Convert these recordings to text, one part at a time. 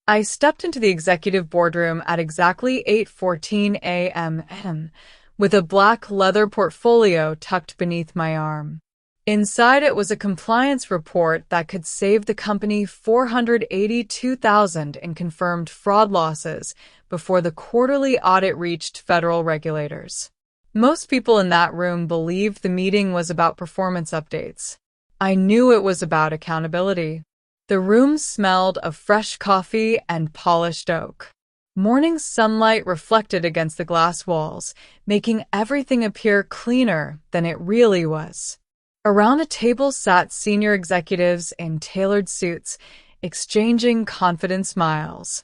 I stepped into the executive boardroom at exactly 8:14 a.m. with a black leather portfolio tucked beneath my arm. Inside it was a compliance report that could save the company $482,000 in confirmed fraud losses before the quarterly audit reached federal regulators. Most people in that room believed the meeting was about performance updates. I knew it was about accountability. The room smelled of fresh coffee and polished oak. Morning sunlight reflected against the glass walls, making everything appear cleaner than it really was. Around a table sat senior executives in tailored suits, exchanging confident smiles.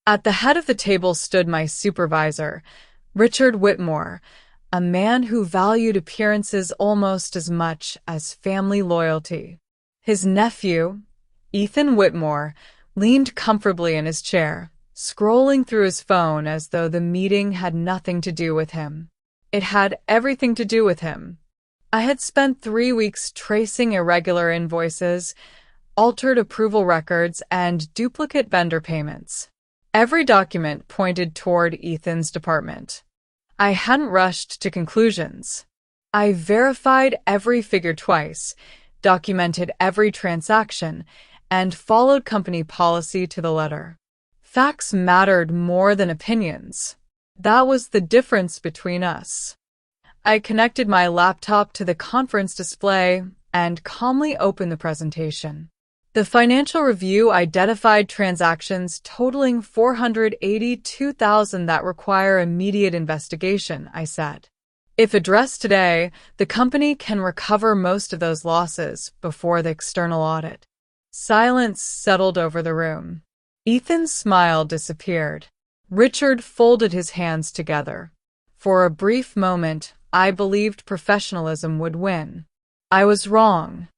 At the head of the table stood my supervisor, Richard Whitmore, a man who valued appearances almost as much as family loyalty. His nephew, Ethan Whitmore, leaned comfortably in his chair, scrolling through his phone as though the meeting had nothing to do with him. It had everything to do with him. I had spent 3 weeks tracing irregular invoices, altered approval records, and duplicate vendor payments. Every document pointed toward Ethan's department. I hadn't rushed to conclusions. I verified every figure twice, documented every transaction, and followed company policy to the letter. Facts mattered more than opinions. That was the difference between us. I connected my laptop to the conference display and calmly opened the presentation. The financial review identified transactions totaling $482,000 that require immediate investigation, I said. If addressed today, the company can recover most of those losses before the external audit. Silence settled over the room. Ethan's smile disappeared. Richard folded his hands together. For a brief moment, I believed professionalism would win. I was wrong.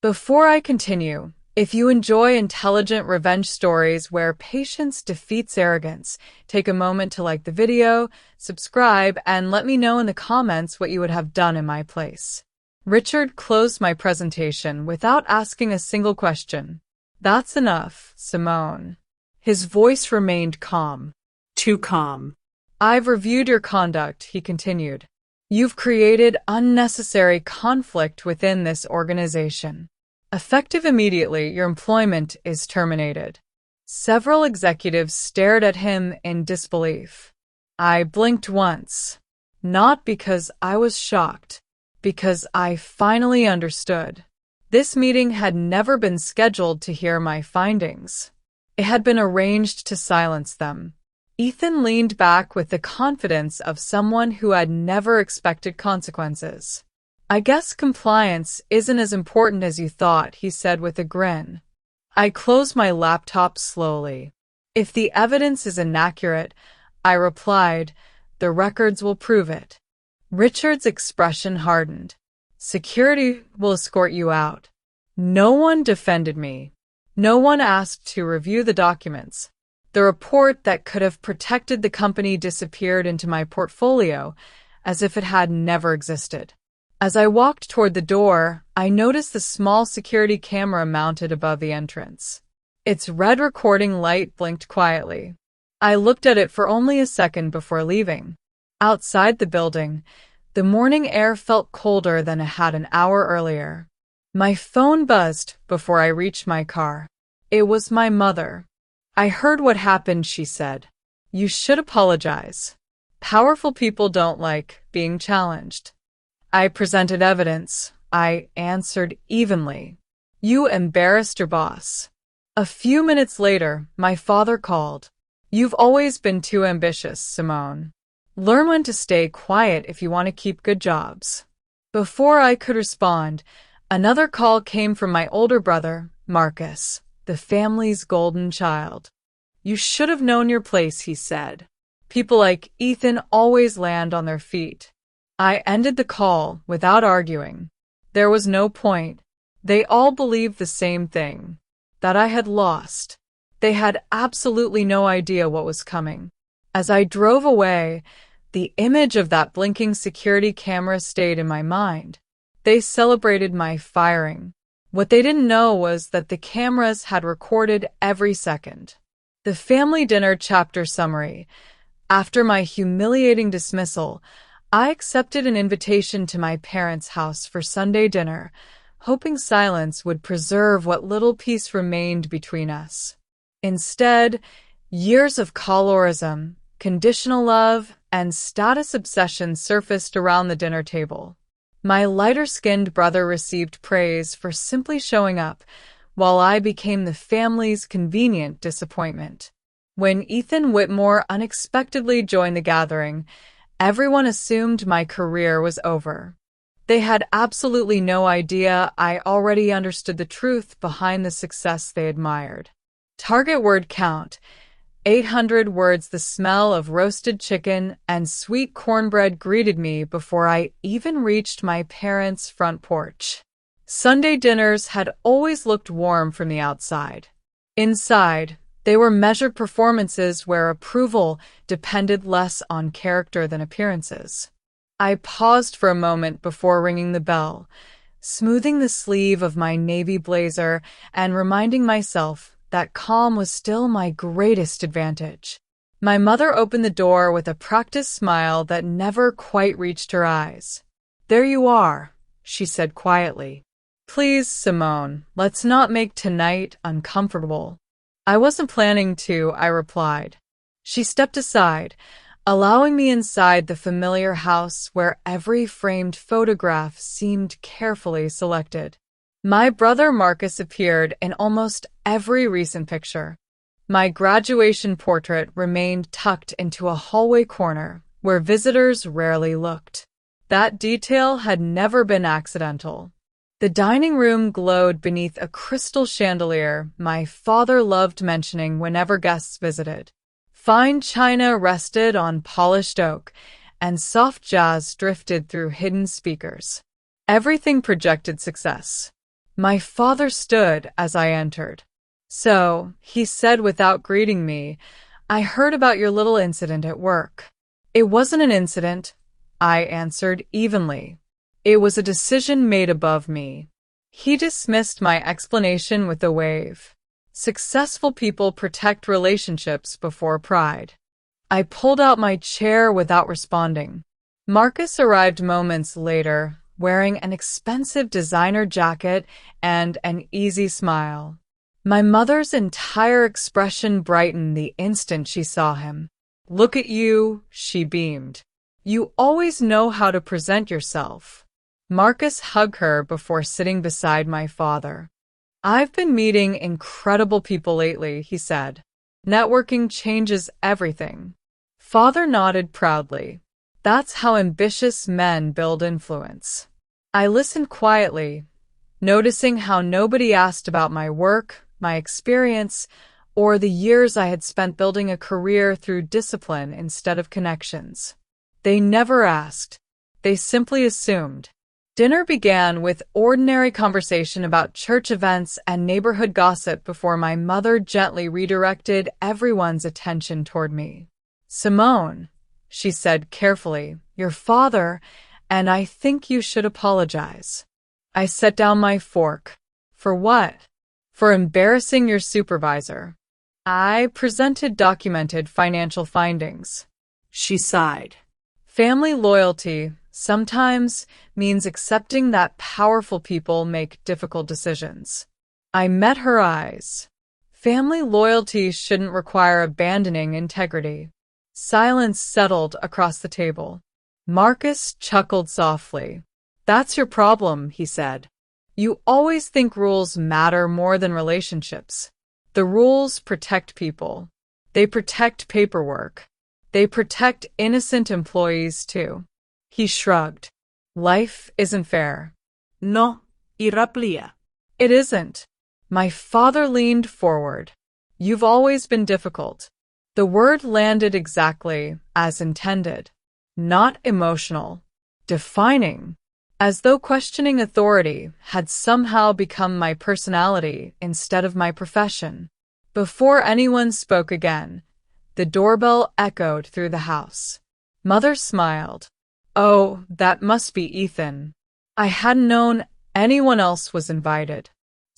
Before I continue, if you enjoy intelligent revenge stories where patience defeats arrogance, take a moment to like the video, subscribe, and let me know in the comments what you would have done in my place. Richard closed my presentation without asking a single question. That's enough, Simone. His voice remained calm. Too calm. I've reviewed your conduct, he continued. You've created unnecessary conflict within this organization. Effective immediately, your employment is terminated. Several executives stared at him in disbelief. I blinked once. Not because I was shocked, because I finally understood. This meeting had never been scheduled to hear my findings. It had been arranged to silence them. Ethan leaned back with the confidence of someone who had never expected consequences. I guess compliance isn't as important as you thought, he said with a grin. I closed my laptop slowly. If the evidence is inaccurate, I replied, the records will prove it. Richard's expression hardened. Security will escort you out. No one defended me. No one asked to review the documents. The report that could have protected the company disappeared into my portfolio as if it had never existed. As I walked toward the door, I noticed the small security camera mounted above the entrance. Its red recording light blinked quietly. I looked at it for only a second before leaving. Outside the building, the morning air felt colder than it had an hour earlier. My phone buzzed before I reached my car. It was my mother. I heard what happened, she said. You should apologize. Powerful people don't like being challenged. I presented evidence. I answered evenly. You embarrassed your boss. A few minutes later, my father called. You've always been too ambitious, Simone. Learn when to stay quiet if you want to keep good jobs. Before I could respond, another call came from my older brother, Marcus, the family's golden child. You should have known your place, he said. People like Ethan always land on their feet. I ended the call without arguing. There was no point. They all believed the same thing, that I had lost. They had absolutely no idea what was coming. As I drove away, the image of that blinking security camera stayed in my mind. They celebrated my firing. What they didn't know was that the cameras had recorded every second. The The family dinner chapter summary. After my humiliating dismissal, I accepted an invitation to my parents' house for Sunday dinner, hoping silence would preserve what little peace remained between us. Instead, years of colorism, conditional love, and status obsession surfaced around the dinner table. My lighter-skinned brother received praise for simply showing up, while I became the family's convenient disappointment. When Ethan Whitmore unexpectedly joined the gathering, everyone assumed my career was over. They had absolutely no idea I already understood the truth behind the success they admired. Target word count: 800 words. The smell of roasted chicken and sweet cornbread greeted me before I even reached my parents' front porch. Sunday dinners had always looked warm from the outside. Inside, they were measured performances where approval depended less on character than appearances. I paused for a moment before ringing the bell, smoothing the sleeve of my navy blazer and reminding myself that calm was still my greatest advantage. My mother opened the door with a practiced smile that never quite reached her eyes. "There you are," she said quietly. "Please, Simone, let's not make tonight uncomfortable." "I wasn't planning to," I replied. She stepped aside, allowing me inside the familiar house where every framed photograph seemed carefully selected. My brother Marcus appeared in almost every recent picture. My graduation portrait remained tucked into a hallway corner where visitors rarely looked. That detail had never been accidental. The dining room glowed beneath a crystal chandelier my father loved mentioning whenever guests visited. Fine china rested on polished oak, and soft jazz drifted through hidden speakers. Everything projected success. My father stood as I entered. "So," he said without greeting me, "I heard about your little incident at work." "It wasn't an incident," I answered evenly. "It was a decision made above me." He dismissed my explanation with a wave. Successful people protect relationships before pride. I pulled out my chair without responding. Marcus arrived moments later, wearing an expensive designer jacket and an easy smile. My mother's entire expression brightened the instant she saw him. "Look at you," she beamed. "You always know how to present yourself." Marcus hugged her before sitting beside my father. "I've been meeting incredible people lately," he said. "Networking changes everything." Father nodded proudly. "That's how ambitious men build influence." I listened quietly, noticing how nobody asked about my work, my experience, or the years I had spent building a career through discipline instead of connections. They never asked. They simply assumed. Dinner began with ordinary conversation about church events and neighborhood gossip before my mother gently redirected everyone's attention toward me. "Simone," she said carefully, "your father, and I think you should apologize." I set down my fork. "For what?" "For embarrassing your supervisor." I presented documented financial findings. She sighed. "Family loyalty sometimes means accepting that powerful people make difficult decisions." I met her eyes. Family loyalty shouldn't require abandoning integrity. Silence settled across the table. Marcus chuckled softly. "That's your problem," he said. "You always think rules matter more than relationships. The rules protect people. They protect paperwork. They protect innocent employees, too." He shrugged. "Life isn't fair." "No, iraplia." "It isn't." My father leaned forward. "You've always been difficult." The word landed exactly as intended. Not emotional. Defining. As though questioning authority had somehow become my personality instead of my profession. Before anyone spoke again, the doorbell echoed through the house. Mother smiled. "Oh, that must be Ethan." I hadn't known anyone else was invited.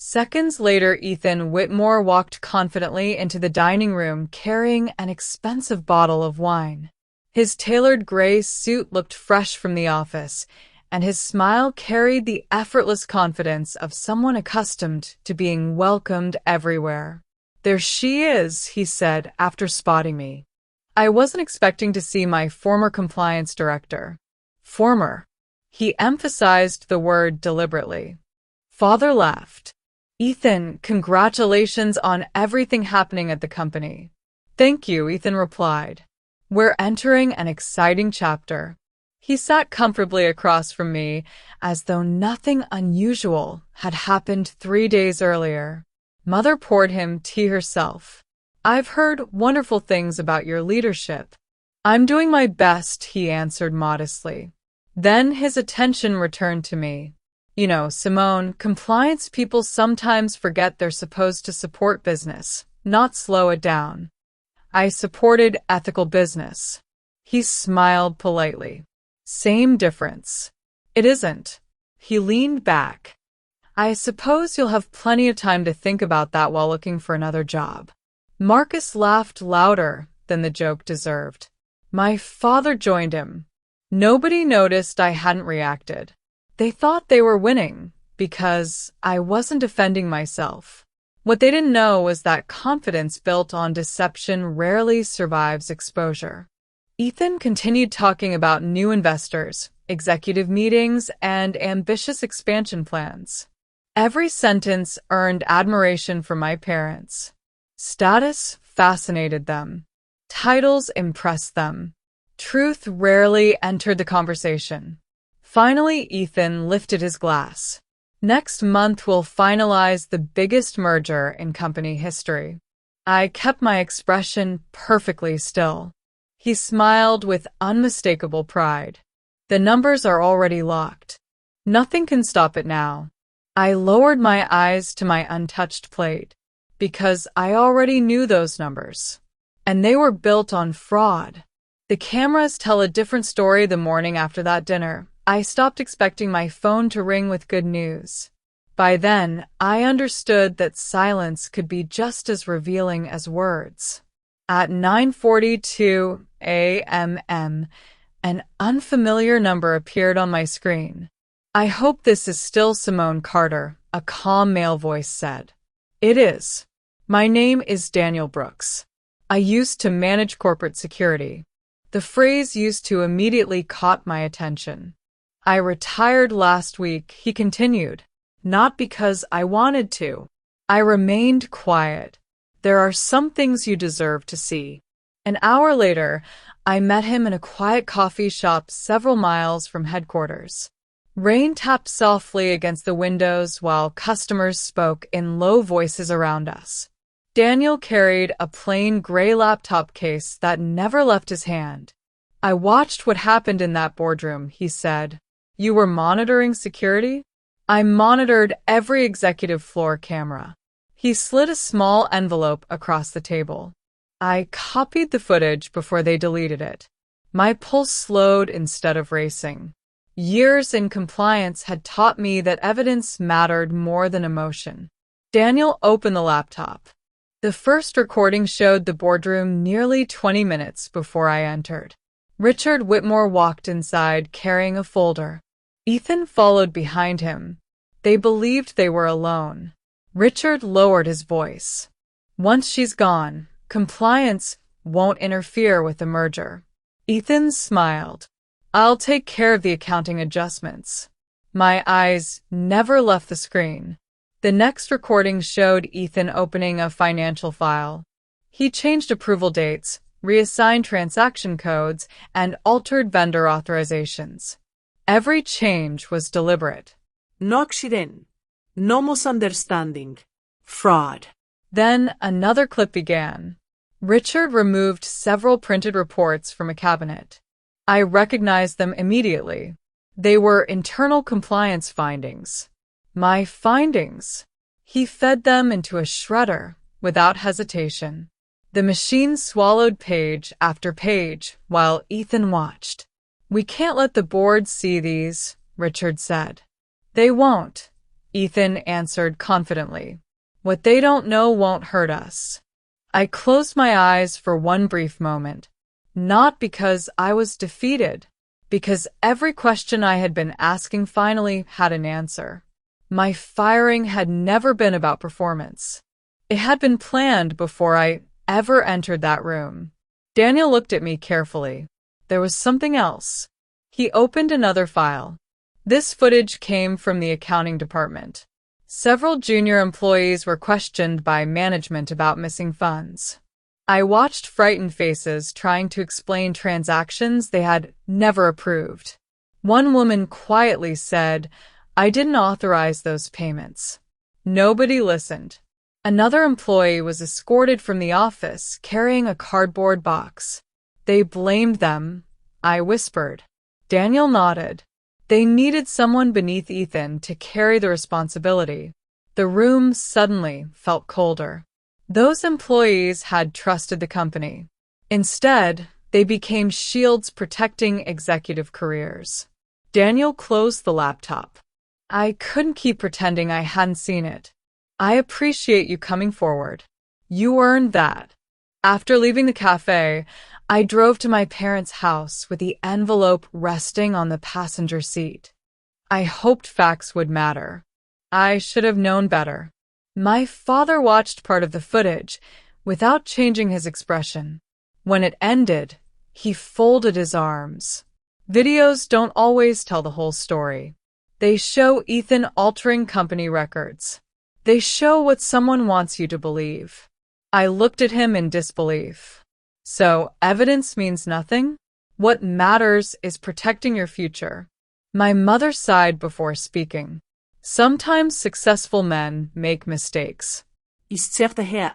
Seconds later, Ethan Whitmore walked confidently into the dining room carrying an expensive bottle of wine. His tailored gray suit looked fresh from the office, and his smile carried the effortless confidence of someone accustomed to being welcomed everywhere. "There she is," he said after spotting me. I wasn't expecting to see my former compliance director. Former. He emphasized the word deliberately. Father laughed. "Ethan, congratulations on everything happening at the company." "Thank you," Ethan replied. "We're entering an exciting chapter." He sat comfortably across from me, as though nothing unusual had happened 3 days earlier. Mother poured him tea herself. "I've heard wonderful things about your leadership." "I'm doing my best," he answered modestly. Then his attention returned to me. "You know, Simone, compliance people sometimes forget they're supposed to support business, not slow it down." "I supported ethical business." He smiled politely. "Same difference." "It isn't." He leaned back. "I suppose you'll have plenty of time to think about that while looking for another job." Marcus laughed louder than the joke deserved. My father joined him. Nobody noticed I hadn't reacted. They thought they were winning because I wasn't defending myself. What they didn't know was that confidence built on deception rarely survives exposure. Ethan continued talking about new investors, executive meetings, and ambitious expansion plans. Every sentence earned admiration from my parents. Status fascinated them. Titles impressed them. Truth rarely entered the conversation. Finally, Ethan lifted his glass. "Next month we'll finalize the biggest merger in company history." I kept my expression perfectly still. He smiled with unmistakable pride. "The numbers are already locked. Nothing can stop it now." I lowered my eyes to my untouched plate, because I already knew those numbers. And they were built on fraud. The cameras tell a different story the morning after that dinner. I stopped expecting my phone to ring with good news. By then, I understood that silence could be just as revealing as words. At 9:42 a.m., an unfamiliar number appeared on my screen. "I hope this is still Simone Carter," a calm male voice said. "It is. My name is Daniel Brooks. I used to manage corporate security." The phrase "used to" immediately caught my attention. "I retired last week," he continued. "Not because I wanted to." I remained quiet. There are some things you deserve to see. An hour later, I met him in a quiet coffee shop several miles from headquarters. Rain tapped softly against the windows while customers spoke in low voices around us. Daniel carried a plain gray laptop case that never left his hand. "I watched what happened in that boardroom," he said. "You were monitoring security?" "I monitored every executive floor camera." He slid a small envelope across the table. I copied the footage before they deleted it. My pulse slowed instead of racing. Years in compliance had taught me that evidence mattered more than emotion. Daniel opened the laptop. The first recording showed the boardroom nearly 20 minutes before I entered. Richard Whitmore walked inside carrying a folder. Ethan followed behind him. They believed they were alone. Richard lowered his voice. "Once she's gone, compliance won't interfere with the merger." Ethan smiled. "I'll take care of the accounting adjustments." My eyes never left the screen. The next recording showed Ethan opening a financial file. He changed approval dates, reassigned transaction codes, and altered vendor authorizations. Every change was deliberate. No accident. No misunderstanding. Fraud. Then another clip began. Richard removed several printed reports from a cabinet. I recognized them immediately. They were internal compliance findings. My findings. He fed them into a shredder without hesitation. The machine swallowed page after page while Ethan watched. "We can't let the board see these," Richard said. "They won't. Ethan answered confidently. What they don't know won't hurt us. I closed my eyes for one brief moment, not because I was defeated, because every question I had been asking finally had an answer. My firing had never been about performance. It had been planned before I ever entered that room. Daniel looked at me carefully. There was something else. He opened another file. This footage came from the accounting department. Several junior employees were questioned by management about missing funds. I watched frightened faces trying to explain transactions they had never approved. One woman quietly said, "I didn't authorize those payments." Nobody listened. Another employee was escorted from the office carrying a cardboard box. They blamed them, I whispered. Daniel nodded. They needed someone beneath Ethan to carry the responsibility. The room suddenly felt colder. Those employees had trusted the company. Instead, they became shields protecting executive careers. Daniel closed the laptop. I couldn't keep pretending I hadn't seen it. I appreciate you coming forward. You earned that. After leaving the cafe, I drove to my parents' house with the envelope resting on the passenger seat. I hoped facts would matter. I should have known better. My father watched part of the footage without changing his expression. When it ended, he folded his arms. Videos don't always tell the whole story. They show Ethan altering company records. They show what someone wants you to believe. I looked at him in disbelief. So, evidence means nothing? What matters is protecting your future. My mother sighed before speaking. Sometimes successful men make mistakes. Ist sehr daher.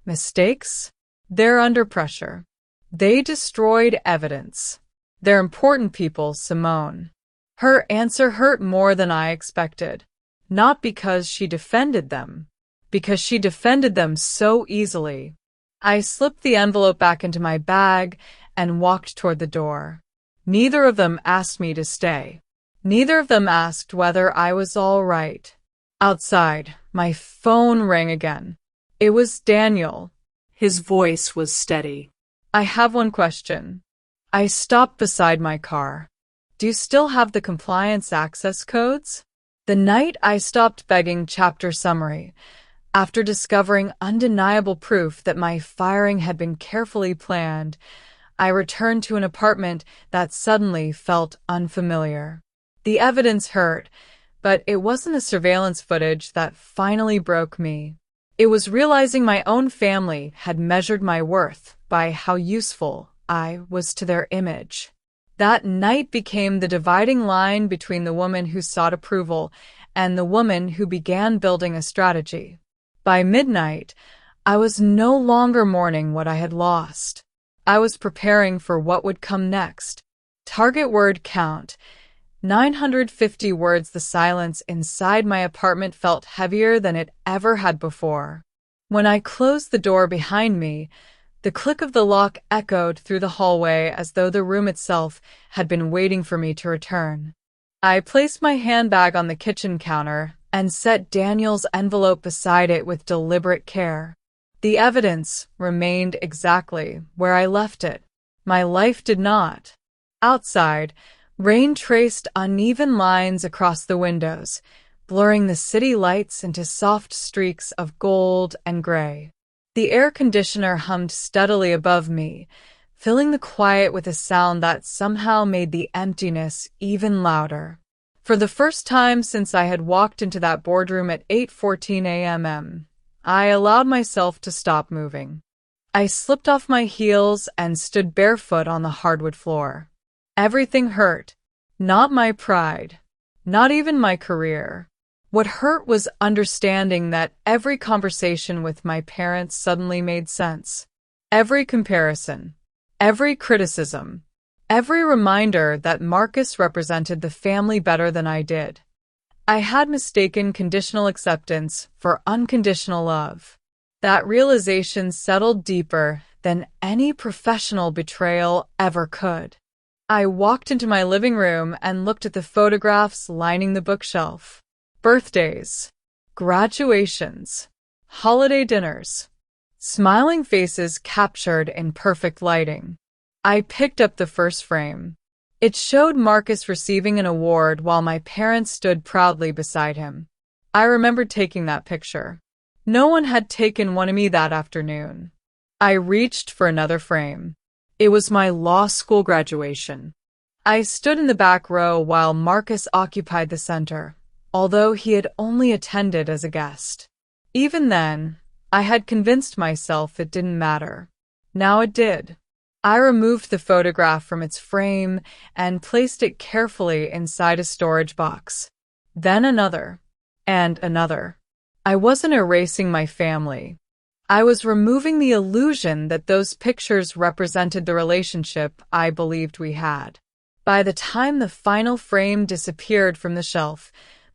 Mistakes? They're under pressure. They destroyed evidence. They're important people, Simone. Her answer hurt more than I expected. Not because she defended them, because she defended them so easily. I slipped the envelope back into my bag and walked toward the door. Neither of them asked me to stay. Neither of them asked whether I was all right. Outside, my phone rang again. It was Daniel. His voice was steady. I have one question. I stopped beside my car. Do you still have the compliance access codes? The night I stopped begging chapter summary, after discovering undeniable proof that my firing had been carefully planned, I returned to an apartment that suddenly felt unfamiliar. The evidence hurt, but it wasn't the surveillance footage that finally broke me. It was realizing my own family had measured my worth by how useful I was to their image. That night became the dividing line between the woman who sought approval and the woman who began building a strategy. By midnight, I was no longer mourning what I had lost. I was preparing for what would come next. Target word count. 950 words. The silence inside my apartment felt heavier than it ever had before. When I closed the door behind me, the click of the lock echoed through the hallway as though the room itself had been waiting for me to return. I placed my handbag on the kitchen counter and set Daniel's envelope beside it with deliberate care. The evidence remained exactly where I left it. My life did not. Outside, rain traced uneven lines across the windows, blurring the city lights into soft streaks of gold and gray. The air conditioner hummed steadily above me, filling the quiet with a sound that somehow made the emptiness even louder. For the first time since I had walked into that boardroom at 8:14 a.m., I allowed myself to stop moving. I slipped off my heels and stood barefoot on the hardwood floor. Everything hurt. Not my pride. Not even my career. What hurt was understanding that every conversation with my parents suddenly made sense. Every comparison. Every criticism. Every reminder that Marcus represented the family better than I did. I had mistaken conditional acceptance for unconditional love. That realization settled deeper than any professional betrayal ever could. I walked into my living room and looked at the photographs lining the bookshelf. Birthdays, graduations, holiday dinners, smiling faces captured in perfect lighting. I picked up the first frame. It showed Marcus receiving an award while my parents stood proudly beside him. I remembered taking that picture. No one had taken one of me that afternoon. I reached for another frame. It was my law school graduation. I stood in the back row while Marcus occupied the center, although he had only attended as a guest. Even then, I had convinced myself it didn't matter. Now it did. I removed the photograph from its frame and placed it carefully inside a storage box. Then another, and another. I wasn't erasing my family. I was removing the illusion that those pictures represented the relationship I believed we had. By the time the final frame disappeared from the shelf,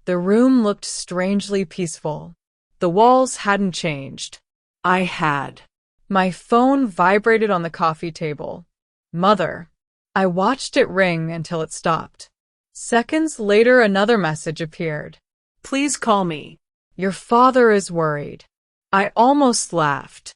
the room looked strangely peaceful. The walls hadn't changed. I had. My phone vibrated on the coffee table. Mother. I watched it ring until it stopped. Seconds later, another message appeared. Please call me. Your father is worried. I almost laughed.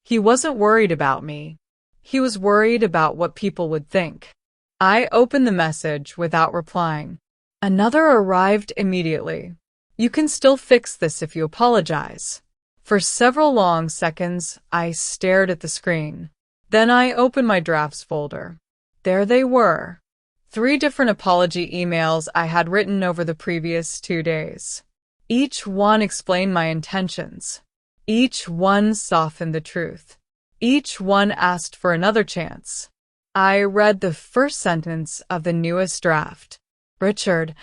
He wasn't worried about me. He was worried about what people would think. I opened the message without replying. Another arrived immediately. You can still fix this if you apologize. For several long seconds, I stared at the screen. Then I opened my drafts folder. There they were. 3 different apology emails I had written over the previous 2 days. Each one explained my intentions. Each one softened the truth. Each one asked for another chance. I read the first sentence of the newest draft. Richard,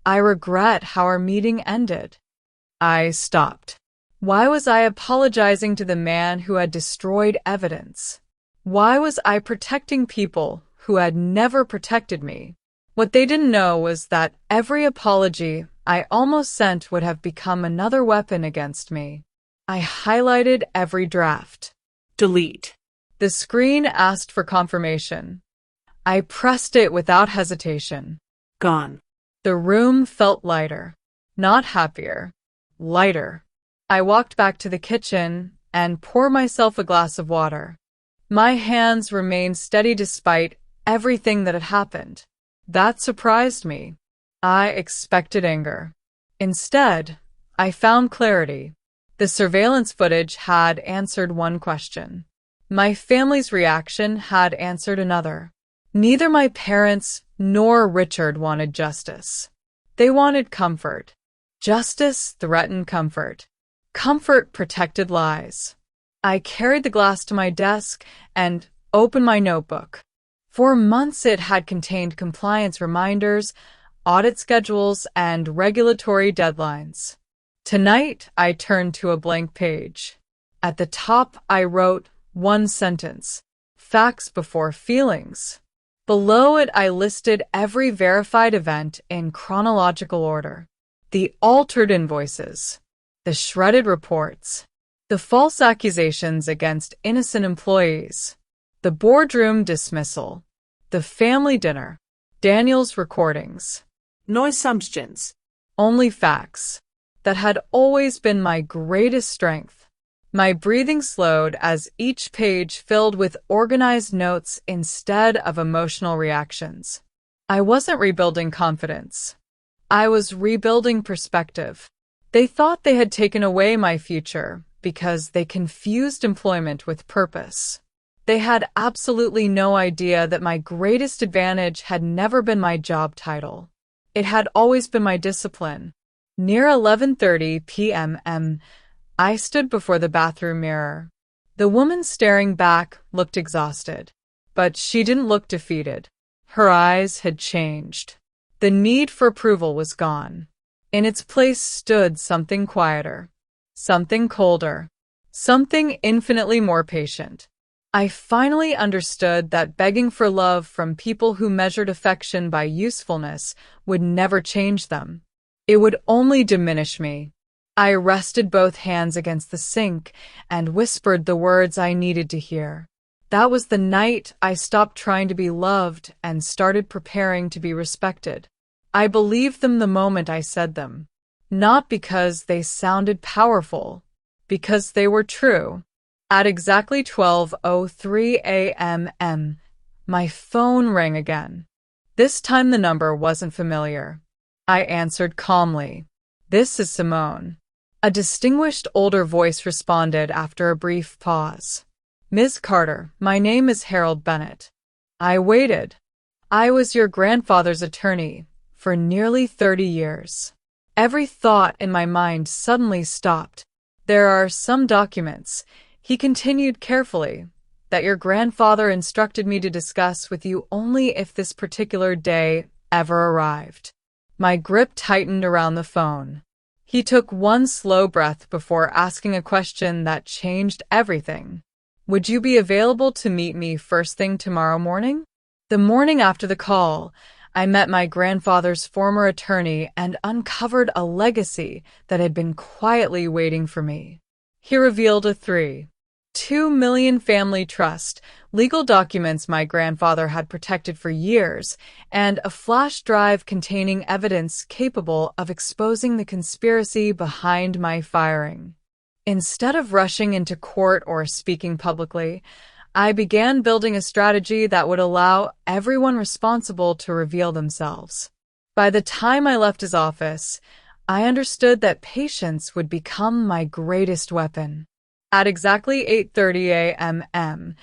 I regret how our meeting ended. I stopped. Why was I apologizing to the man who had destroyed evidence? Why was I protecting people who had never protected me? What they didn't know was that every apology I almost sent would have become another weapon against me. I highlighted every draft. Delete. The screen asked for confirmation. I pressed it without hesitation. Gone. The room felt lighter. Not happier. Lighter. I walked back to the kitchen and poured myself a glass of water. My hands remained steady despite everything that had happened. That surprised me. I expected anger. Instead, I found clarity. The surveillance footage had answered one question. My family's reaction had answered another. Neither my parents nor Richard wanted justice. They wanted comfort. Justice threatened comfort. Comfort protected lies. I carried the glass to my desk and opened my notebook. For months it had contained compliance reminders, audit schedules, and regulatory deadlines. Tonight, I turned to a blank page. At the top, I wrote one sentence: facts before feelings. Below it, I listed every verified event in chronological order. The altered invoices, the shredded reports, the false accusations against innocent employees, the boardroom dismissal, the family dinner, Daniel's recordings. No assumptions. Only facts. That had always been my greatest strength. My breathing slowed as each page filled with organized notes instead of emotional reactions. I wasn't rebuilding confidence. I was rebuilding perspective. They thought they had taken away my future because they confused employment with purpose. They had absolutely no idea that my greatest advantage had never been my job title. It had always been my discipline. Near 11:30 p.m., I stood before the bathroom mirror. The woman staring back looked exhausted, but she didn't look defeated. Her eyes had changed. The need for approval was gone. In its place stood something quieter, something colder, something infinitely more patient. I finally understood that begging for love from people who measured affection by usefulness would never change them. It would only diminish me. I rested both hands against the sink and whispered the words I needed to hear. That was the night I stopped trying to be loved and started preparing to be respected. I believed them the moment I said them. Not because they sounded powerful, because they were true. At exactly 12:03 a.m., my phone rang again. This time the number wasn't familiar. I answered calmly. "This is Simone." A distinguished older voice responded after a brief pause. "Ms. Carter, my name is Harold Bennett." I waited. "I was your grandfather's attorney for nearly 30 years. Every thought in my mind suddenly stopped. "There are some documents," he continued carefully, "that your grandfather instructed me to discuss with you only if this particular day ever arrived." My grip tightened around the phone. He took one slow breath before asking a question that changed everything. "Would you be available to meet me first thing tomorrow morning?" The morning after the call, I met my grandfather's former attorney and uncovered a legacy that had been quietly waiting for me. He revealed a $3.2 million family trust, legal documents my grandfather had protected for years, and a flash drive containing evidence capable of exposing the conspiracy behind my firing. Instead of rushing into court or speaking publicly, I began building a strategy that would allow everyone responsible to reveal themselves. By the time I left his office, I understood that patience would become my greatest weapon. At exactly 8:30 a.m.,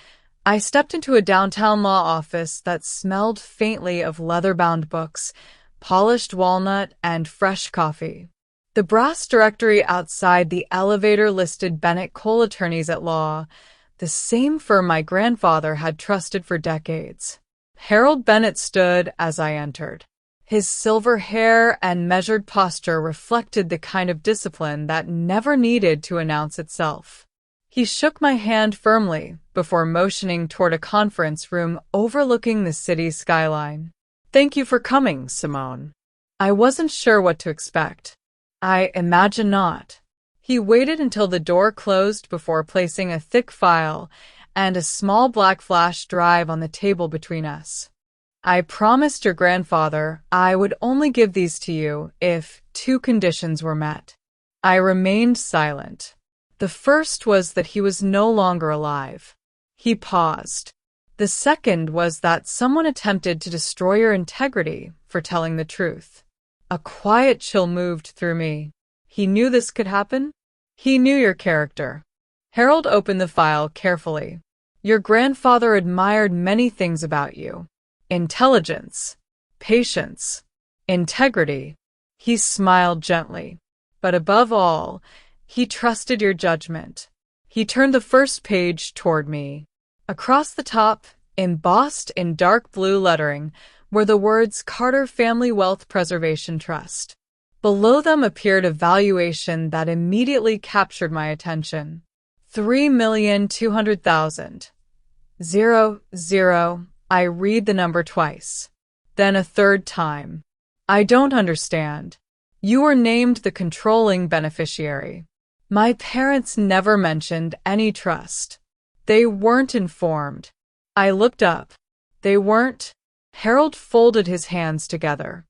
I stepped into a downtown law office that smelled faintly of leather-bound books, polished walnut, and fresh coffee. The brass directory outside the elevator listed Bennett Cole Attorneys at Law, the same firm my grandfather had trusted for decades. Harold Bennett stood as I entered. His silver hair and measured posture reflected the kind of discipline that never needed to announce itself. He shook my hand firmly before motioning toward a conference room overlooking the city's skyline. Thank you for coming, Simone. I wasn't sure what to expect. I imagine not. He waited until the door closed before placing a thick file and a small black flash drive on the table between us. "I promised your grandfather I would only give these to you if two conditions were met." I remained silent. The first was that he was no longer alive. He paused. The second was that someone attempted to destroy your integrity for telling the truth. A quiet chill moved through me. He knew this could happen? He knew your character. Harold opened the file carefully. "Your grandfather admired many things about you. Intelligence, patience, integrity." He smiled gently. "But above all, he trusted your judgment." He turned the first page toward me. Across the top, embossed in dark blue lettering, were the words Carter Family Wealth Preservation Trust. Below them appeared a valuation that immediately captured my attention. $3,200,000. 00. I read the number twice. Then a third time. "I don't understand. You were named the controlling beneficiary. My parents never mentioned any trust. They weren't informed." I looked up. "They weren't?" Harold folded his hands together.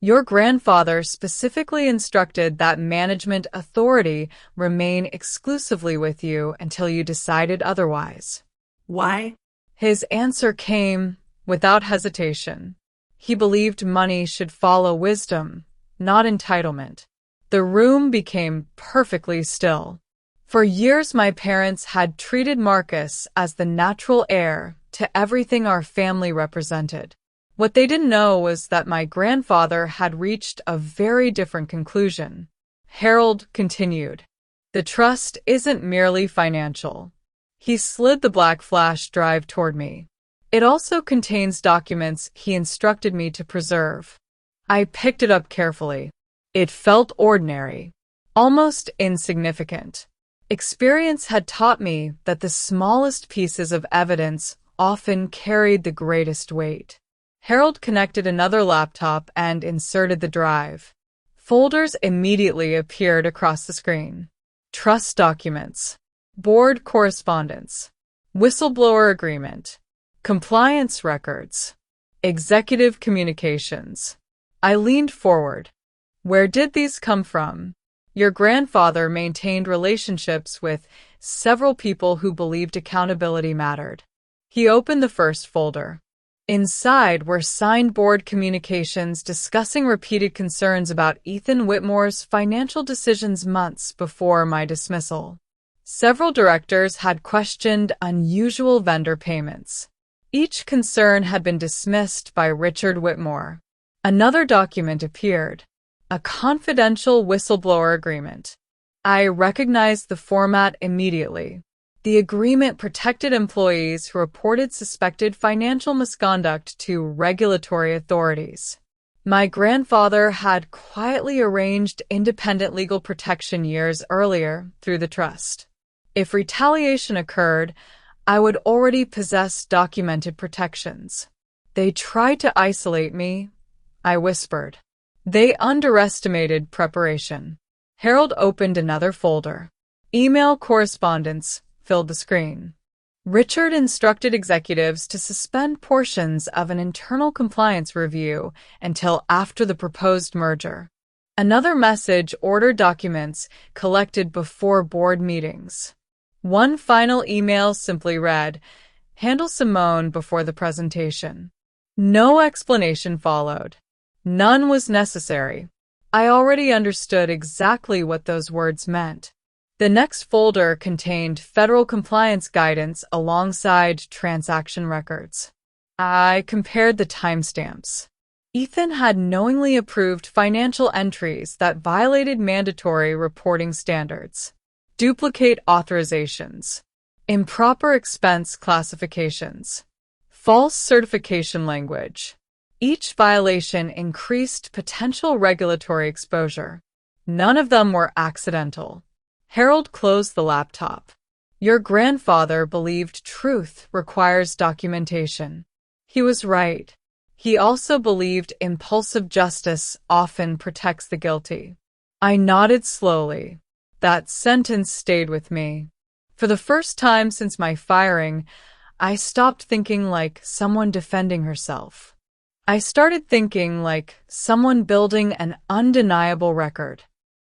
"Your grandfather specifically instructed that management authority remain exclusively with you until you decided otherwise." Why? His answer came without hesitation. He believed money should follow wisdom, not entitlement. The room became perfectly still. For years my parents had treated Marcus as the natural heir to everything our family represented. What they didn't know was that my grandfather had reached a very different conclusion. Harold continued. "The trust isn't merely financial." He slid the black flash drive toward me. "It also contains documents he instructed me to preserve." I picked it up carefully. It felt ordinary, almost insignificant. Experience had taught me that the smallest pieces of evidence often carried the greatest weight. Harold connected another laptop and inserted the drive. Folders immediately appeared across the screen. Trust documents, board correspondence, whistleblower agreement, compliance records, executive communications. I leaned forward. Where did these come from? Your grandfather maintained relationships with several people who believed accountability mattered. He opened the first folder. Inside were signed board communications discussing repeated concerns about Ethan Whitmore's financial decisions months before my dismissal. Several directors had questioned unusual vendor payments. Each concern had been dismissed by Richard Whitmore. Another document appeared. A confidential whistleblower agreement. I recognized the format immediately. The agreement protected employees who reported suspected financial misconduct to regulatory authorities. My grandfather had quietly arranged independent legal protection years earlier through the trust. If retaliation occurred, I would already possess documented protections. They tried to isolate me, I whispered. They underestimated preparation. Harold opened another folder. Email correspondence filled the screen. Richard instructed executives to suspend portions of an internal compliance review until after the proposed merger. Another message ordered documents collected before board meetings. One final email simply read, "Handle Simone before the presentation." No explanation followed. None was necessary. I already understood exactly what those words meant. The next folder contained federal compliance guidance alongside transaction records. I compared the timestamps. Ethan had knowingly approved financial entries that violated mandatory reporting standards, duplicate authorizations, improper expense classifications, false certification language. Each violation increased potential regulatory exposure. None of them were accidental. Harold closed the laptop. Your grandfather believed truth requires documentation. He was right. He also believed impulsive justice often protects the guilty. I nodded slowly. That sentence stayed with me. For the first time since my firing, I stopped thinking like someone defending herself. I started thinking like someone building an undeniable record.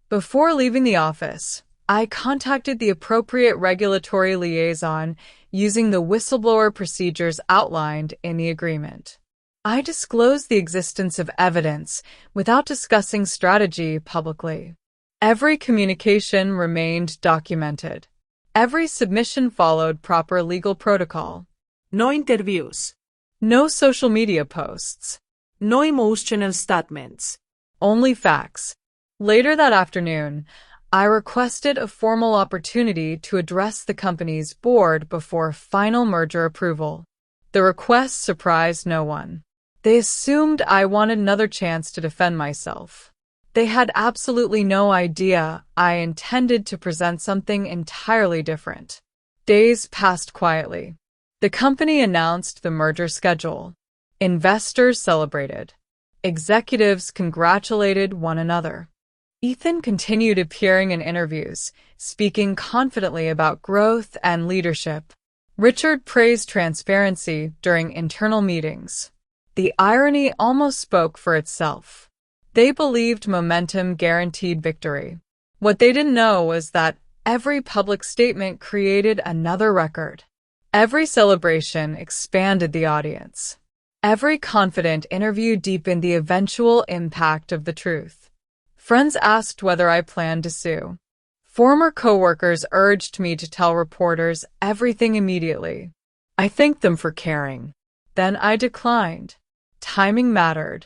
Before leaving the office, I contacted the appropriate regulatory liaison using the whistleblower procedures outlined in the agreement. I disclosed the existence of evidence without discussing strategy publicly. Every communication remained documented. Every submission followed proper legal protocol. No interviews. No social media posts. No emotional statements. Only facts. Later that afternoon, I requested a formal opportunity to address the company's board before final merger approval. The request surprised no one. They assumed I wanted another chance to defend myself. They had absolutely no idea I intended to present something entirely different. Days passed quietly. The company announced the merger schedule. Investors celebrated. Executives congratulated one another. Ethan continued appearing in interviews, speaking confidently about growth and leadership. Richard praised transparency during internal meetings. The irony almost spoke for itself. They believed momentum guaranteed victory. What they didn't know was that every public statement created another record. Every celebration expanded the audience. Every confident interview deepened the eventual impact of the truth. Friends asked whether I planned to sue. Former coworkers urged me to tell reporters everything immediately. I thanked them for caring. Then I declined. Timing mattered.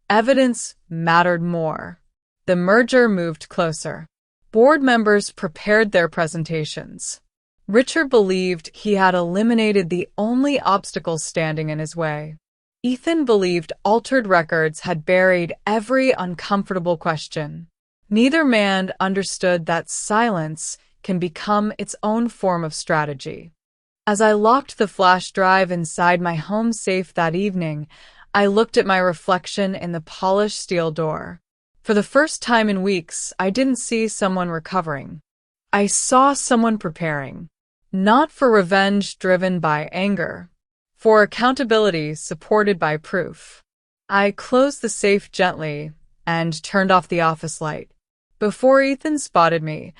Evidence mattered more. The merger moved closer. Board members prepared their presentations. Richard believed he had eliminated the only obstacle standing in his way. Ethan believed altered records had buried every uncomfortable question. Neither man understood that silence can become its own form of strategy. As I locked the flash drive inside my home safe that evening, I looked at my reflection in the polished steel door. For the first time in weeks, I didn't see someone recovering. I saw someone preparing. Not for revenge driven by anger. For accountability supported by proof. I closed the safe gently, and turned off the office light. Before Ethan spotted me,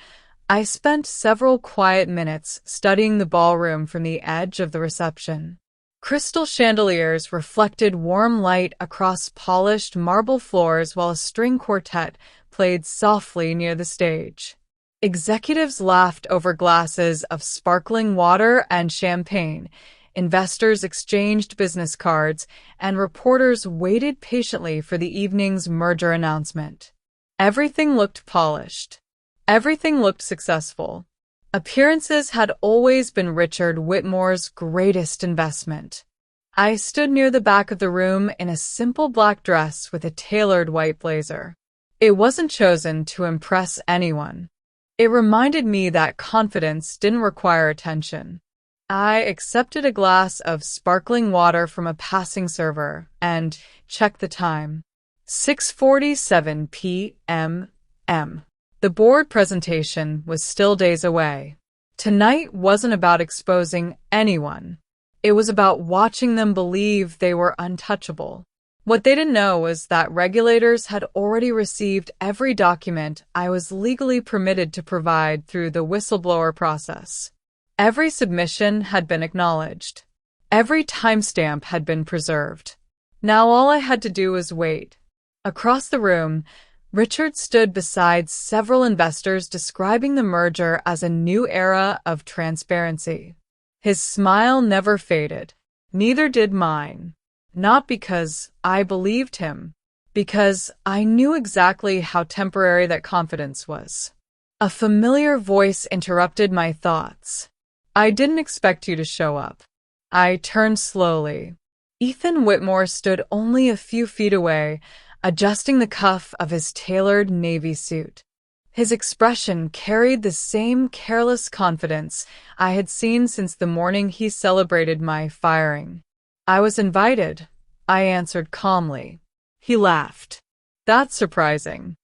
I spent several quiet minutes studying the ballroom from the edge of the reception. Crystal chandeliers reflected warm light across polished marble floors while a string quartet played softly near the stage. Executives laughed over glasses of sparkling water and champagne. Investors exchanged business cards, and reporters waited patiently for the evening's merger announcement. Everything looked polished. Everything looked successful. Appearances had always been Richard Whitmore's greatest investment. I stood near the back of the room in a simple black dress with a tailored white blazer. It wasn't chosen to impress anyone. It reminded me that confidence didn't require attention. I accepted a glass of sparkling water from a passing server and checked the time. 6:47 p.m. The board presentation was still days away. Tonight wasn't about exposing anyone. It was about watching them believe they were untouchable. What they didn't know was that regulators had already received every document I was legally permitted to provide through the whistleblower process. Every submission had been acknowledged. Every timestamp had been preserved. Now all I had to do was wait. Across the room, Richard stood beside several investors describing the merger as a new era of transparency. His smile never faded. Neither did mine. Not because I believed him, because I knew exactly how temporary that confidence was. A familiar voice interrupted my thoughts. I didn't expect you to show up. I turned slowly. Ethan Whitmore stood only a few feet away, adjusting the cuff of his tailored navy suit. His expression carried the same careless confidence I had seen since the morning he celebrated my firing. I was invited, I answered calmly. He laughed. That's surprising.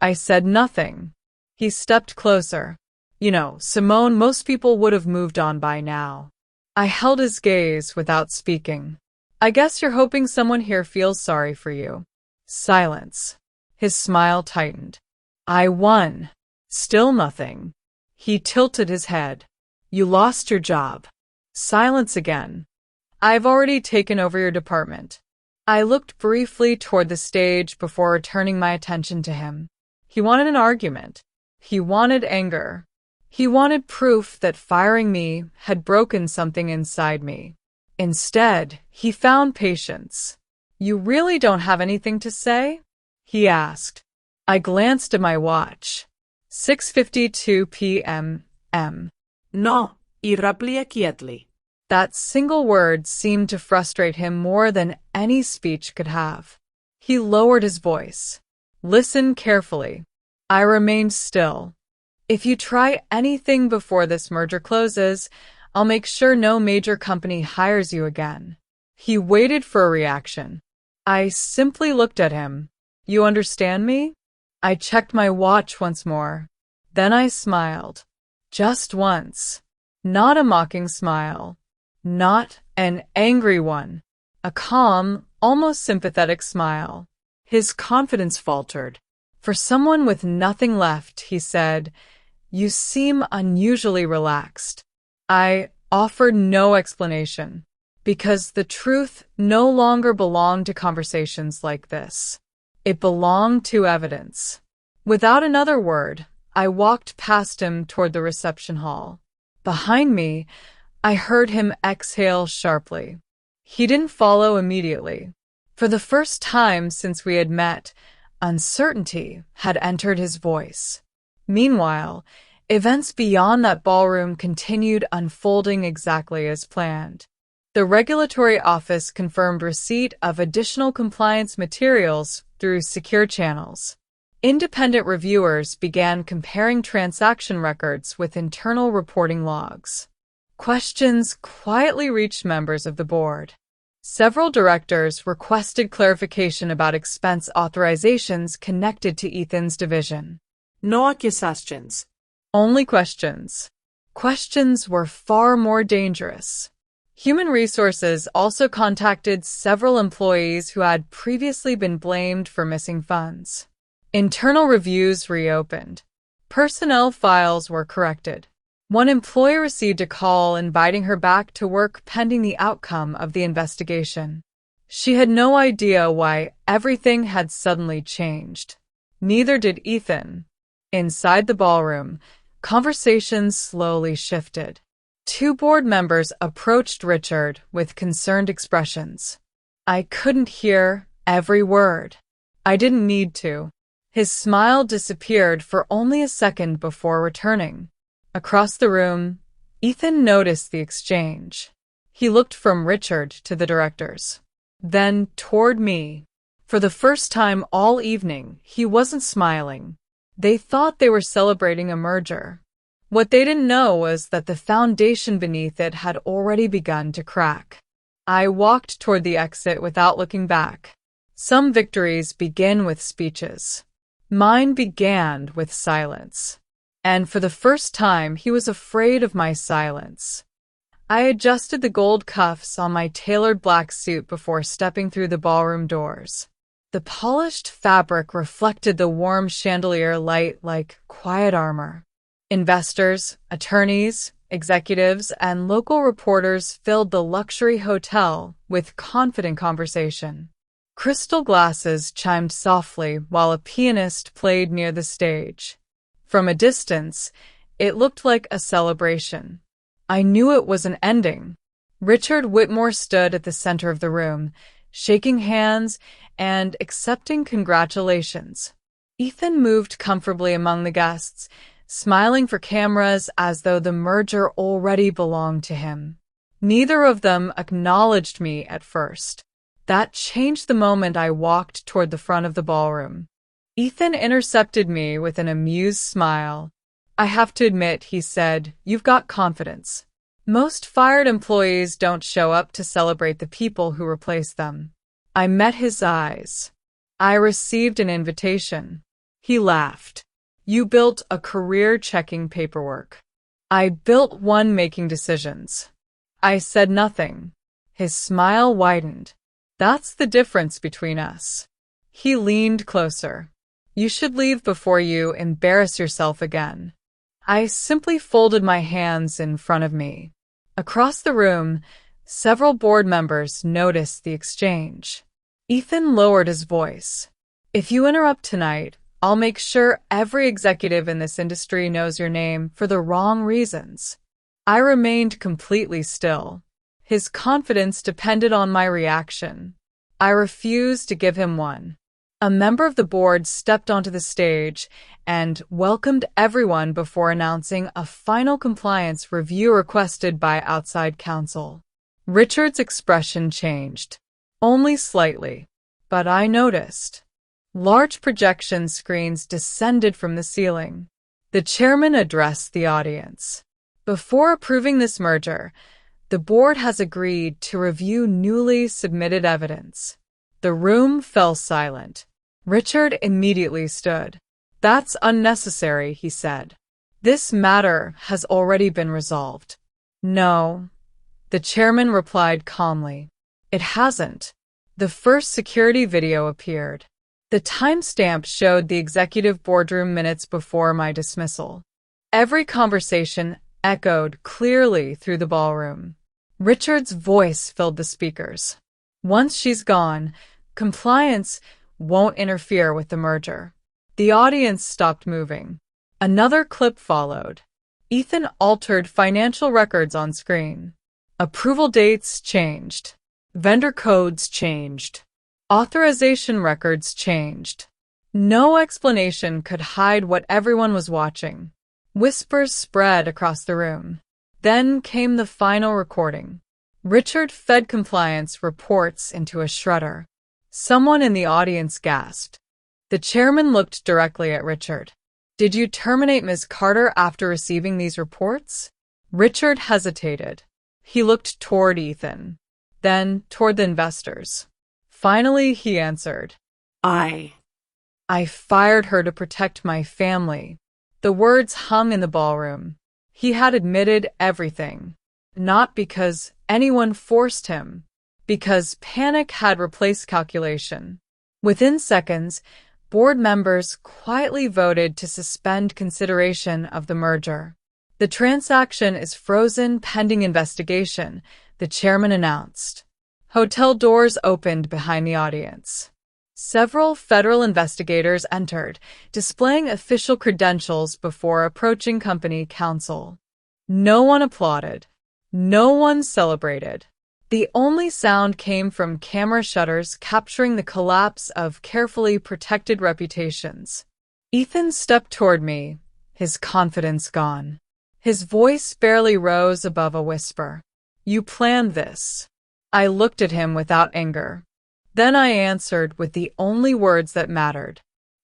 I said nothing. He stepped closer. You know, Simone, most people would have moved on by now. I held his gaze without speaking. I guess you're hoping someone here feels sorry for you. Silence. His smile tightened. I won. Still nothing. He tilted his head. You lost your job. Silence again. I've already taken over your department. I looked briefly toward the stage before turning my attention to him. He wanted an argument. He wanted anger. He wanted proof that firing me had broken something inside me. Instead, he found patience. You really don't have anything to say? He asked. I glanced at my watch. 6:52 p.m. No, irraplia quietly. That single word seemed to frustrate him more than any speech could have. He lowered his voice. Listen carefully. I remained still. If you try anything before this merger closes, I'll make sure no major company hires you again. He waited for a reaction. I simply looked at him. You understand me? I checked my watch once more. Then I smiled. Just once. Not a mocking smile. Not an angry one. A calm, almost sympathetic smile. His confidence faltered. For someone with nothing left, he said, You seem unusually relaxed. I offered no explanation, because the truth no longer belonged to conversations like this. It belonged to evidence. Without another word, I walked past him toward the reception hall. Behind me, I heard him exhale sharply. He didn't follow immediately. For the first time since we had met, uncertainty had entered his voice. Meanwhile, events beyond that ballroom continued unfolding exactly as planned. The regulatory office confirmed receipt of additional compliance materials through secure channels. Independent reviewers began comparing transaction records with internal reporting logs. Questions quietly reached members of the board. Several directors requested clarification about expense authorizations connected to Ethan's division. No accusations. Only questions. Questions were far more dangerous. Human Resources also contacted several employees who had previously been blamed for missing funds. Internal reviews reopened. Personnel files were corrected. One employee received a call inviting her back to work pending the outcome of the investigation. She had no idea why everything had suddenly changed. Neither did Ethan. Inside the ballroom, conversations slowly shifted. Two board members approached Richard with concerned expressions. I couldn't hear every word. I didn't need to. His smile disappeared for only a second before returning. Across the room, Ethan noticed the exchange. He looked from Richard to the directors, then toward me. For the first time all evening, he wasn't smiling. They thought they were celebrating a merger. What they didn't know was that the foundation beneath it had already begun to crack. I walked toward the exit without looking back. Some victories begin with speeches. Mine began with silence. And for the first time, he was afraid of my silence. I adjusted the gold cuffs on my tailored black suit before stepping through the ballroom doors. The polished fabric reflected the warm chandelier light like quiet armor. Investors, attorneys, executives, and local reporters filled the luxury hotel with confident conversation. Crystal glasses chimed softly while a pianist played near the stage. From a distance, it looked like a celebration. I knew it was an ending. Richard Whitmore stood at the center of the room, shaking hands and accepting congratulations. Ethan moved comfortably among the guests, smiling for cameras as though the merger already belonged to him. Neither of them acknowledged me at first. That changed the moment I walked toward the front of the ballroom. Ethan intercepted me with an amused smile. I have to admit, he said, you've got confidence. Most fired employees don't show up to celebrate the people who replace them. I met his eyes. I received an invitation. He laughed. You built a career checking paperwork. I built one making decisions. I said nothing. His smile widened. That's the difference between us. He leaned closer. You should leave before you embarrass yourself again. I simply folded my hands in front of me. Across the room, several board members noticed the exchange. Ethan lowered his voice. If you interrupt tonight, I'll make sure every executive in this industry knows your name for the wrong reasons. I remained completely still. His confidence depended on my reaction. I refused to give him one. A member of the board stepped onto the stage and welcomed everyone before announcing a final compliance review requested by outside counsel. Richard's expression changed. Only slightly, but I noticed. Large projection screens descended from the ceiling. The chairman addressed the audience. Before approving this merger, the board has agreed to review newly submitted evidence. The room fell silent. Richard immediately stood. That's unnecessary, he said. This matter has already been resolved. No, the chairman replied calmly. It hasn't. The first security video appeared. The timestamp showed the executive boardroom minutes before my dismissal. Every conversation echoed clearly through the ballroom. Richard's voice filled the speakers. Once she's gone, compliance won't interfere with the merger. The audience stopped moving. Another clip followed. Ethan altered financial records on screen. Approval dates changed. Vendor codes changed. Authorization records changed. No explanation could hide what everyone was watching. Whispers spread across the room. Then came the final recording. Richard fed compliance reports into a shredder. Someone in the audience gasped. The chairman looked directly at Richard. Did you terminate Ms. Carter after receiving these reports? Richard hesitated. He looked toward Ethan, then toward the investors. Finally, he answered. I fired her to protect my family. The words hung in the ballroom. He had admitted everything. Not because anyone forced him, because panic had replaced calculation. Within seconds, board members quietly voted to suspend consideration of the merger. The transaction is frozen pending investigation, the chairman announced. Hotel doors opened behind the audience. Several federal investigators entered, displaying official credentials before approaching company counsel. No one applauded. No one celebrated. The only sound came from camera shutters capturing the collapse of carefully protected reputations. Ethan stepped toward me, his confidence gone. His voice barely rose above a whisper. "You planned this." I looked at him without anger. Then I answered with the only words that mattered.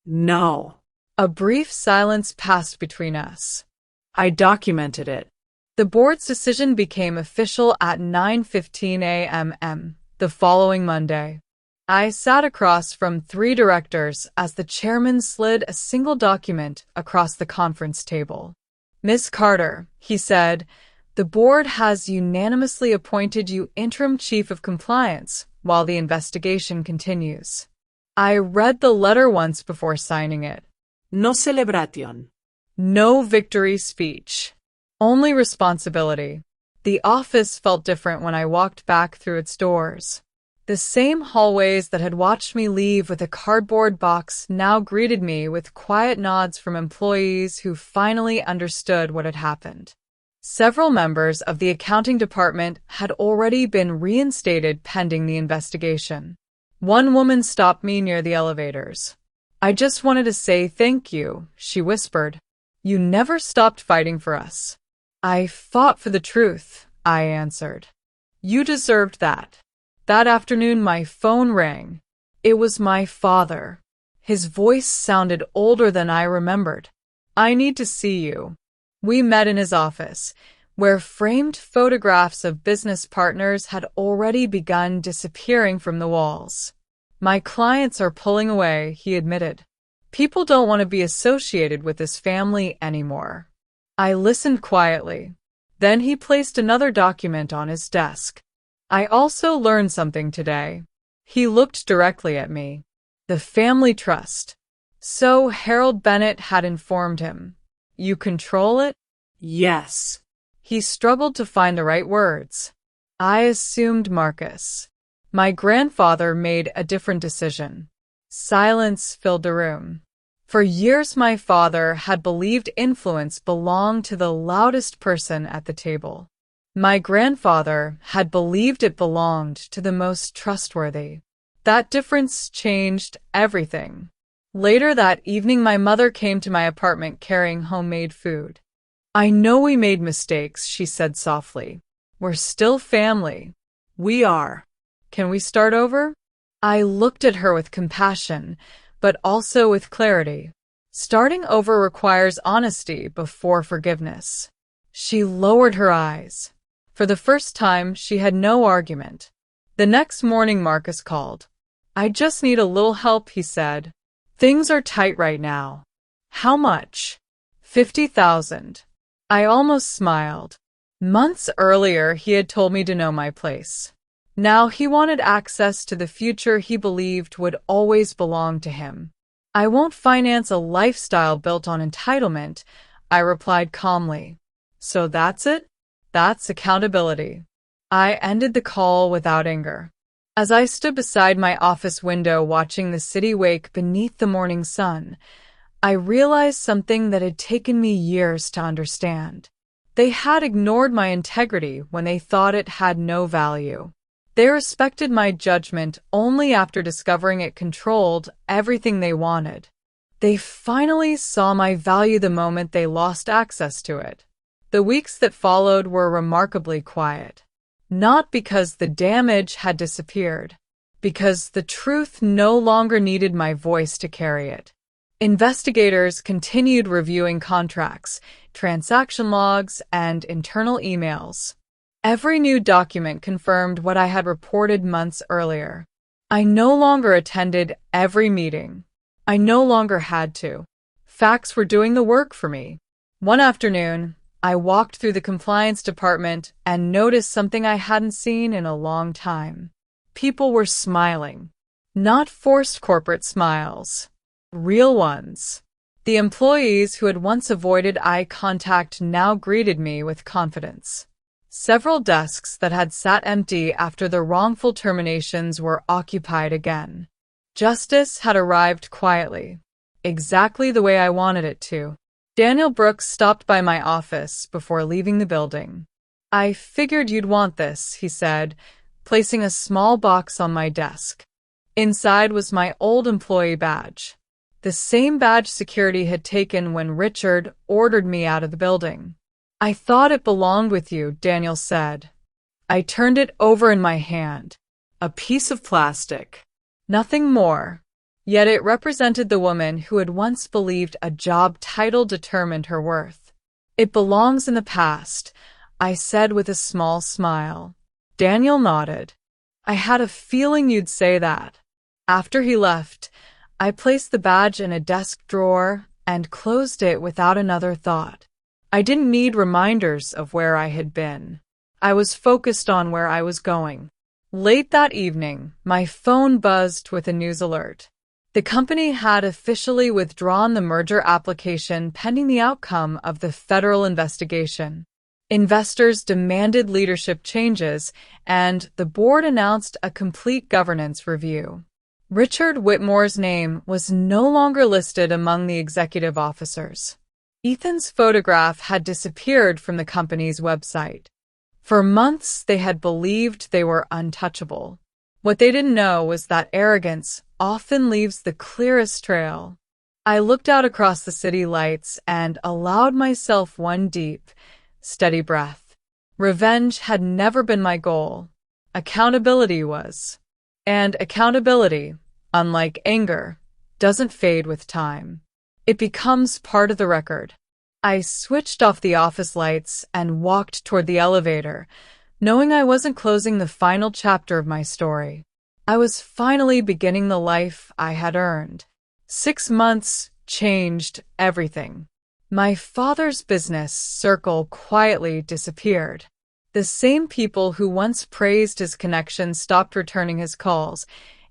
"No." A brief silence passed between us. "I documented it." The board's decision became official at 9:15 a.m. the following Monday. I sat across from 3 directors as the chairman slid a single document across the conference table. "Miss Carter," he said, "the board has unanimously appointed you interim chief of compliance while the investigation continues." I read the letter once before signing it. No celebration. No victory speech. Only responsibility. The office felt different when I walked back through its doors. The same hallways that had watched me leave with a cardboard box now greeted me with quiet nods from employees who finally understood what had happened. Several members of the accounting department had already been reinstated pending the investigation. One woman stopped me near the elevators. "I just wanted to say thank you," she whispered. "You never stopped fighting for us." "I fought for the truth," I answered. "You deserved that." That afternoon my phone rang. It was my father. His voice sounded older than I remembered. "I need to see you." We met in his office, where framed photographs of business partners had already begun disappearing from the walls. "My clients are pulling away," he admitted. "People don't want to be associated with this family anymore." I listened quietly. Then he placed another document on his desk. "I also learned something today." He looked directly at me. "The family trust." So Harold Bennett had informed him. "You control it?" "Yes." He struggled to find the right words. I assumed Marcus. My grandfather made a different decision. Silence filled the room. For years my father had believed influence belonged to the loudest person at the table. My grandfather had believed it belonged to the most trustworthy. That difference changed everything. Later that evening my mother came to my apartment carrying homemade food. "I know we made mistakes," she said softly. "We're still family." "We are." "Can we start over?" I looked at her with compassion, but also with clarity. Starting over requires honesty before forgiveness. She lowered her eyes. For the first time, she had no argument. The next morning, Marcus called. "I just need a little help," he said. "Things are tight right now." "How much?" $50,000. I almost smiled. Months earlier, he had told me to know my place. Now he wanted access to the future he believed would always belong to him. "I won't finance a lifestyle built on entitlement," I replied calmly. "So that's it? That's accountability." I ended the call without anger. As I stood beside my office window watching the city wake beneath the morning sun, I realized something that had taken me years to understand. They had ignored my integrity when they thought it had no value. They respected my judgment only after discovering it controlled everything they wanted. They finally saw my value the moment they lost access to it. The weeks that followed were remarkably quiet. Not because the damage had disappeared, because the truth no longer needed my voice to carry it. Investigators continued reviewing contracts, transaction logs, and internal emails. Every new document confirmed what I had reported months earlier. I no longer attended every meeting. I no longer had to. Facts were doing the work for me. One afternoon, I walked through the compliance department and noticed something I hadn't seen in a long time. People were smiling. Not forced corporate smiles. Real ones. The employees who had once avoided eye contact now greeted me with confidence. Several desks that had sat empty after the wrongful terminations were occupied again. Justice had arrived quietly, exactly the way I wanted it to. Daniel Brooks stopped by my office before leaving the building. "I figured you'd want this," he said, placing a small box on my desk. Inside was my old employee badge. The same badge security had taken when Richard ordered me out of the building. "I thought it belonged with you," Daniel said. I turned it over in my hand. A piece of plastic. Nothing more. Yet it represented the woman who had once believed a job title determined her worth. "It belongs in the past," I said with a small smile. Daniel nodded. "I had a feeling you'd say that." After he left, I placed the badge in a desk drawer and closed it without another thought. I didn't need reminders of where I had been. I was focused on where I was going. Late that evening, my phone buzzed with a news alert. The company had officially withdrawn the merger application pending the outcome of the federal investigation. Investors demanded leadership changes, and the board announced a complete governance review. Richard Whitmore's name was no longer listed among the executive officers. Ethan's photograph had disappeared from the company's website. For months, they had believed they were untouchable. What they didn't know was that arrogance often leaves the clearest trail. I looked out across the city lights and allowed myself one deep, steady breath. Revenge had never been my goal. Accountability was. And accountability, unlike anger, doesn't fade with time. It becomes part of the record. I switched off the office lights and walked toward the elevator, knowing I wasn't closing the final chapter of my story. I was finally beginning the life I had earned. 6 months changed everything. My father's business circle quietly disappeared. The same people who once praised his connections stopped returning his calls,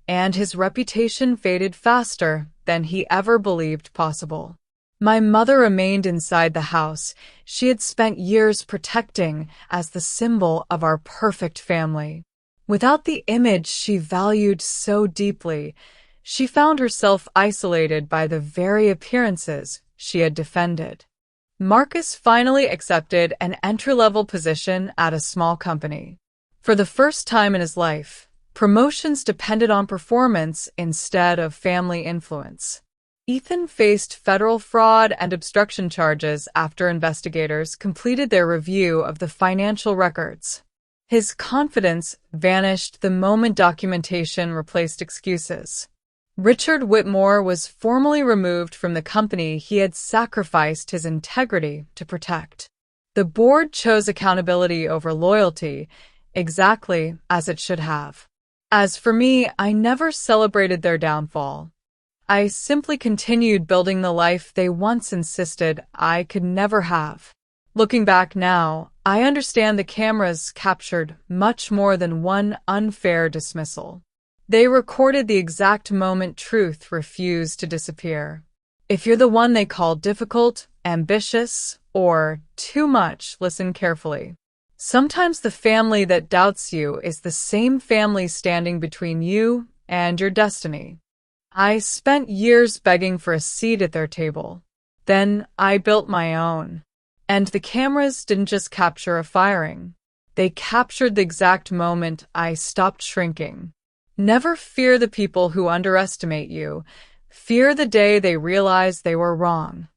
and his reputation faded faster than he ever believed possible. My mother remained inside the house she had spent years protecting as the symbol of our perfect family. Without the image she valued so deeply, she found herself isolated by the very appearances she had defended. Marcus finally accepted an entry-level position at a small company. For the first time in his life, promotions depended on performance instead of family influence. Ethan faced federal fraud and obstruction charges after investigators completed their review of the financial records. His confidence vanished the moment documentation replaced excuses. Richard Whitmore was formally removed from the company he had sacrificed his integrity to protect. The board chose accountability over loyalty, exactly as it should have. As for me, I never celebrated their downfall. I simply continued building the life they once insisted I could never have. Looking back now, I understand the cameras captured much more than one unfair dismissal. They recorded the exact moment truth refused to disappear. If you're the one they call difficult, ambitious, or too much, listen carefully. Sometimes the family that doubts you is the same family standing between you and your destiny. I spent years begging for a seat at their table. Then I built my own. And the cameras didn't just capture a firing. They captured the exact moment I stopped shrinking. Never fear the people who underestimate you. Fear the day they realize they were wrong.